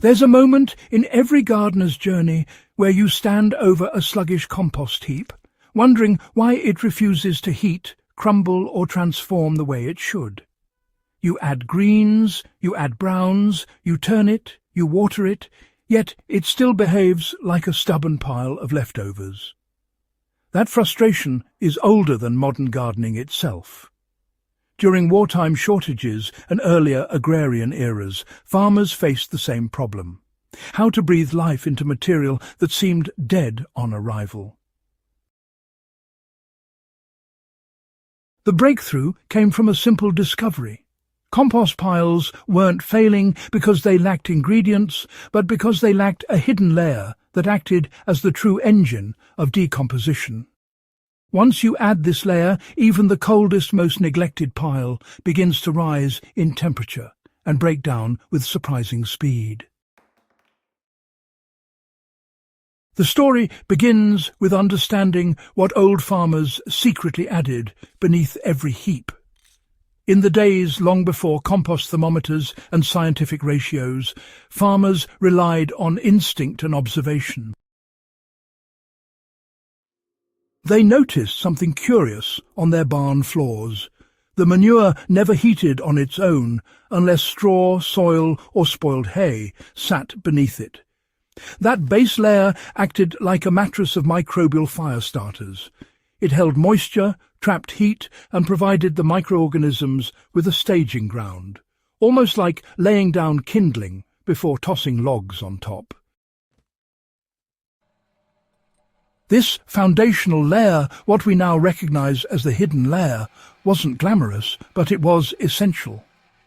There's a moment in every gardener's journey where you stand over a sluggish compost heap, wondering why it refuses to heat, crumble or transform the way it should. You add greens, you add browns, you turn it, you water it, yet it still behaves like a stubborn pile of leftovers. That frustration is older than modern gardening itself. During wartime shortages and earlier agrarian eras, farmers faced the same problem: how to breathe life into material that seemed dead on arrival. The breakthrough came from a simple discovery. Compost piles weren't failing because they lacked ingredients, but because they lacked a hidden layer that acted as the true engine of decomposition. Once you add this layer, even the coldest, most neglected pile begins to rise in temperature and break down with surprising speed. The story begins with understanding what old farmers secretly added beneath every heap. In the days long before compost thermometers and scientific ratios, farmers relied on instinct and observation. They noticed something curious on their barn floors. The manure never heated on its own unless straw, soil or spoiled hay sat beneath it. That base layer acted like a mattress of microbial fire starters. It held moisture, trapped heat, and provided the microorganisms with a staging ground, almost like laying down kindling before tossing logs on top. This foundational layer, what we now recognize as the hidden layer, wasn't glamorous, but it was essential.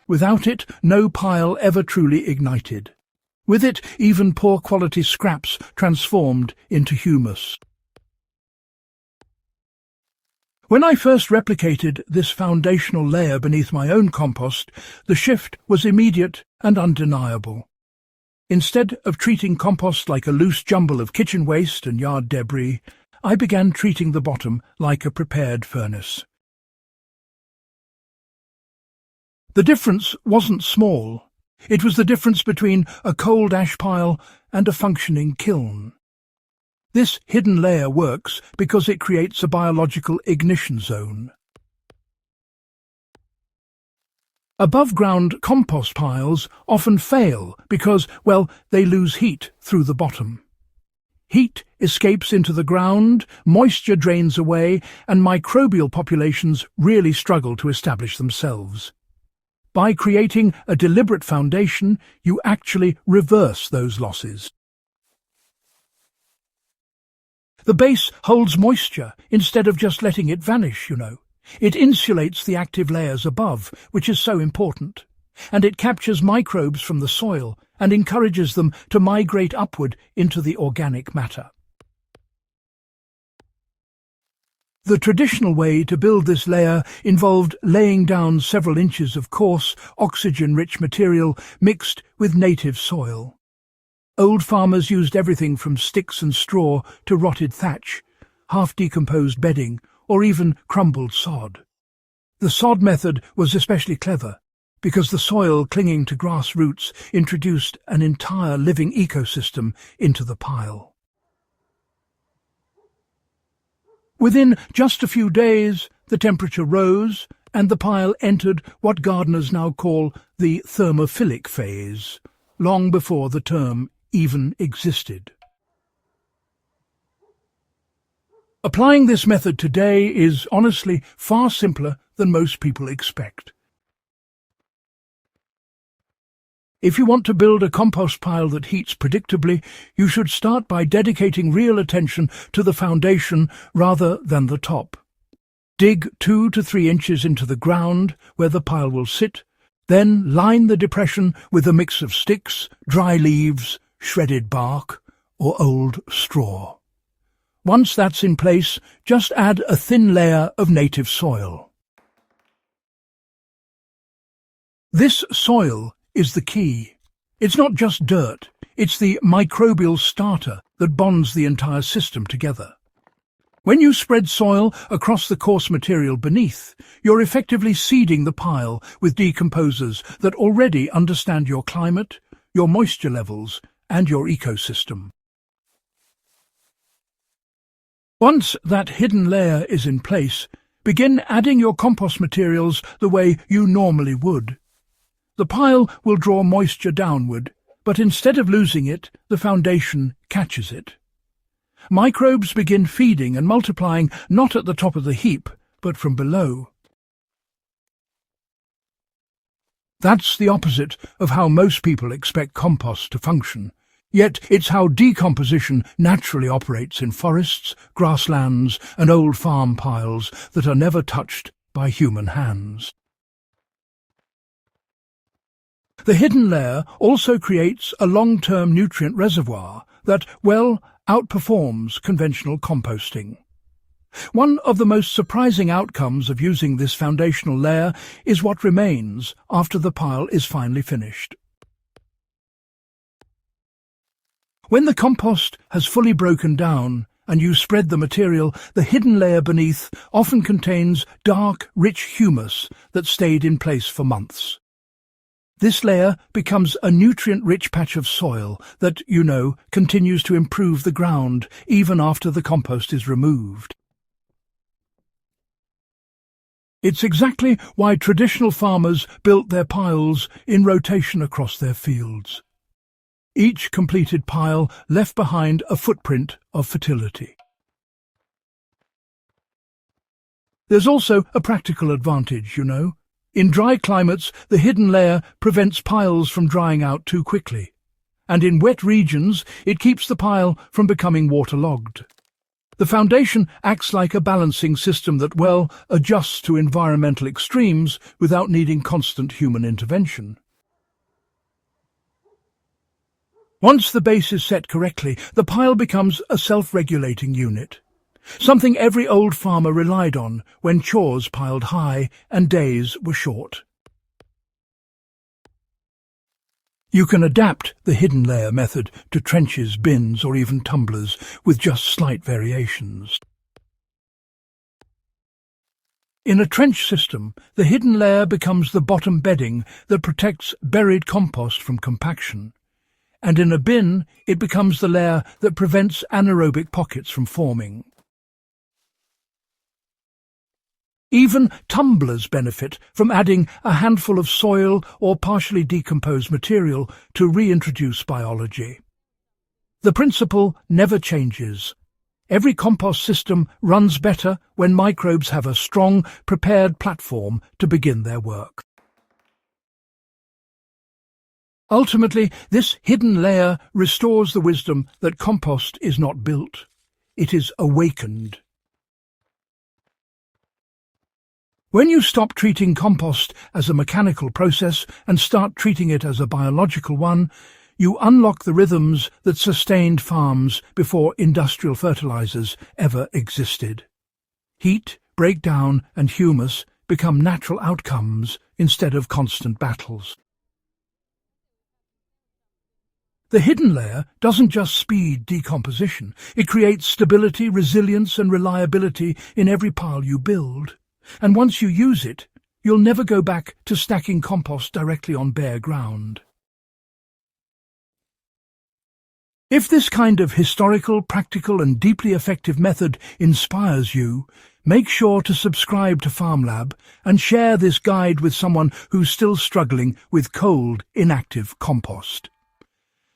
Without it, no pile ever truly ignited. With it, even poor-quality scraps transformed into humus. When I first replicated this foundational layer beneath my own compost, the shift was immediate and undeniable. Instead of treating compost like a loose jumble of kitchen waste and yard debris, I began treating the bottom like a prepared furnace. The difference wasn't small. It was the difference between a cold ash pile and a functioning kiln. This hidden layer works because it creates a biological ignition zone. Above-ground compost piles often fail because, well, they lose heat through the bottom. Heat escapes into the ground, moisture drains away, and microbial populations really struggle to establish themselves. By creating a deliberate foundation, you actually reverse those losses. The base holds moisture instead of just letting it vanish, you know. It insulates the active layers above, which is so important, and it captures microbes from the soil and encourages them to migrate upward into the organic matter. The traditional way to build this layer involved laying down several inches of coarse, oxygen-rich material mixed with native soil. Old farmers used everything from sticks and straw to rotted thatch, half-decomposed bedding, or even crumbled sod. The sod method was especially clever, because the soil clinging to grass roots introduced an entire living ecosystem into the pile. Within just a few days, the temperature rose, and the pile entered what gardeners now call the thermophilic phase, long before the term even existed. Applying this method today is, honestly, far simpler than most people expect. If you want to build a compost pile that heats predictably, you should start by dedicating real attention to the foundation rather than the top. Dig 2 to 3 inches into the ground where the pile will sit, then line the depression with a mix of sticks, dry leaves, shredded bark, or old straw. Once that's in place, just add a thin layer of native soil. This soil is the key. It's not just dirt, it's the microbial starter that bonds the entire system together. When you spread soil across the coarse material beneath, you're effectively seeding the pile with decomposers that already understand your climate, your moisture levels, and your ecosystem. Once that hidden layer is in place, begin adding your compost materials the way you normally would. The pile will draw moisture downward, but instead of losing it, the foundation catches it. Microbes begin feeding and multiplying not at the top of the heap, but from below. That's the opposite of how most people expect compost to function. Yet it's how decomposition naturally operates in forests, grasslands, and old farm piles that are never touched by human hands. The hidden layer also creates a long-term nutrient reservoir that, well, outperforms conventional composting. One of the most surprising outcomes of using this foundational layer is what remains after the pile is finally finished. When the compost has fully broken down and you spread the material, the hidden layer beneath often contains dark, rich humus that stayed in place for months. This layer becomes a nutrient-rich patch of soil that, continues to improve the ground even after the compost is removed. It's exactly why traditional farmers built their piles in rotation across their fields. Each completed pile left behind a footprint of fertility. There's also a practical advantage, In dry climates, the hidden layer prevents piles from drying out too quickly, and in wet regions, it keeps the pile from becoming waterlogged. The foundation acts like a balancing system that, adjusts to environmental extremes without needing constant human intervention. Once the base is set correctly, the pile becomes a self-regulating unit, something every old farmer relied on when chores piled high and days were short. You can adapt the hidden layer method to trenches, bins, or even tumblers with just slight variations. In a trench system, the hidden layer becomes the bottom bedding that protects buried compost from compaction, and in a bin, it becomes the layer that prevents anaerobic pockets from forming. Even tumblers benefit from adding a handful of soil or partially decomposed material to reintroduce biology. The principle never changes. Every compost system runs better when microbes have a strong, prepared platform to begin their work. Ultimately, this hidden layer restores the wisdom that compost is not built. It is awakened. When you stop treating compost as a mechanical process and start treating it as a biological one, you unlock the rhythms that sustained farms before industrial fertilizers ever existed. Heat, breakdown, and humus become natural outcomes instead of constant battles. The hidden layer doesn't just speed decomposition, it creates stability, resilience, and reliability in every pile you build. And once you use it, you'll never go back to stacking compost directly on bare ground. If this kind of historical, practical, and deeply effective method inspires you, make sure to subscribe to FarmLab and share this guide with someone who's still struggling with cold, inactive compost.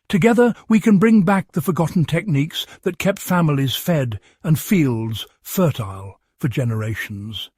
Together, we can bring back the forgotten techniques that kept families fed and fields fertile for generations.